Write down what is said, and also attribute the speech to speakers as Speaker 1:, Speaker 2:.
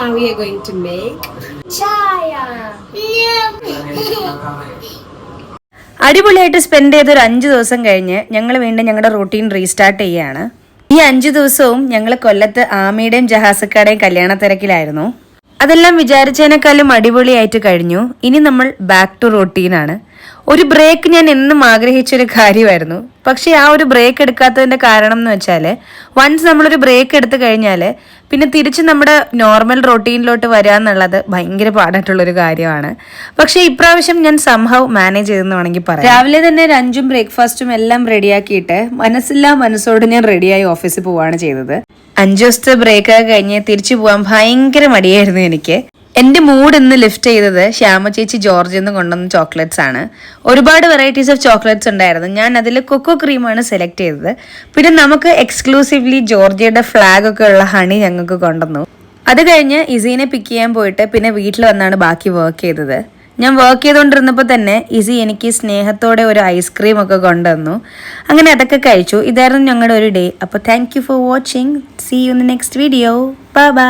Speaker 1: Now we are going to make chaya.
Speaker 2: അടിപൊളിയായിട്ട് spend ചെയ്ത ഒരു 5 ദിവസം കഴിഞ്ഞ് ഞങ്ങൾ വീണ്ടും ഞങ്ങളുടെ റൂട്ടീൻ റീസ്റ്റാർട്ട് ചെയ്യുകയാണ്. ഈ 5 ദിവസവും ഞങ്ങൾ കൊല്ലത്ത് ആമിയുടെയും ജഹാസക്കാടെയും കല്യാണ തിരക്കിലായിരുന്നു. അതെല്ലാം വിചാരിച്ചതിനേക്കാളും അടിപൊളിയായിട്ട് കഴിഞ്ഞു. ഇനി നമ്മൾ ബാക്ക് ടു റൂട്ടീനാണ്. ഒരു ബ്രേക്ക് ഞാൻ എന്നും ആഗ്രഹിച്ചൊരു കാര്യമായിരുന്നു. പക്ഷേ ആ ഒരു ബ്രേക്ക് എടുക്കാത്തതിൻ്റെ കാരണം എന്ന് വെച്ചാൽ വൺസ് നമ്മളൊരു ബ്രേക്ക് എടുത്തു കഴിഞ്ഞാൽ പിന്നെ തിരിച്ച് നമ്മുടെ നോർമൽ റൊട്ടീനിലോട്ട് വരിക എന്നുള്ളത് ഭയങ്കര പാടായിട്ടുള്ളൊരു കാര്യമാണ്. പക്ഷേ ഇപ്രാവശ്യം ഞാൻ സംഭവം മാനേജ് ചെയ്തെന്ന് വേണമെങ്കിൽ പറയാം. രാവിലെ തന്നെ ലഞ്ചും ബ്രേക്ക്ഫാസ്റ്റും എല്ലാം റെഡിയാക്കിയിട്ട് മനസ്സില്ലാ മനസ്സോട് ഞാൻ റെഡിയായി ഓഫീസിൽ പോവുകയാണ് ചെയ്തത്. 5 ദിവസത്തെ ബ്രേക്കൊക്കെ കഴിഞ്ഞ് തിരിച്ചു പോകാൻ ഭയങ്കര മടിയായിരുന്നു എനിക്ക്. എൻ്റെ മൂഡ് ഇന്ന് ലിഫ്റ്റ് ചെയ്തത് ശ്യാമ ചേച്ചി ജോർജിൽ നിന്ന് കൊണ്ടുവന്ന ചോക്ലേറ്റ്സ് ആണ്. ഒരുപാട് വെറൈറ്റീസ് ഓഫ് ചോക്ലേറ്റ്സ് ഉണ്ടായിരുന്നു. ഞാൻ അതിൽ കൊക്കോ ക്രീമാണ് സെലക്ട് ചെയ്തത്. പിന്നെ നമുക്ക് എക്സ്ക്ലൂസീവ്ലി ജോർജിയയുടെ ഫ്ലാഗ് ഒക്കെ ഉള്ള ഹണി ഞങ്ങൾക്ക് കൊണ്ടുവന്നു. അത് കഴിഞ്ഞ് ഇസീനെ പിക്ക് ചെയ്യാൻ പോയിട്ട് പിന്നെ വീട്ടിൽ വന്നാണ് ബാക്കി വർക്ക് ചെയ്തത്. ഞാൻ വർക്ക് ചെയ്തുകൊണ്ടിരുന്നപ്പോൾ തന്നെ ഇസി എനിക്ക് സ്നേഹത്തോടെ ഒരു ഐസ്ക്രീം ഒക്കെ കൊണ്ടുവന്നു. അങ്ങനെ അതൊക്കെ കഴിച്ചു. ഇതായിരുന്നു ഞങ്ങളുടെ ഒരു ഡേ. അപ്പോൾ thank you for watching. See you in the next video. Bye by.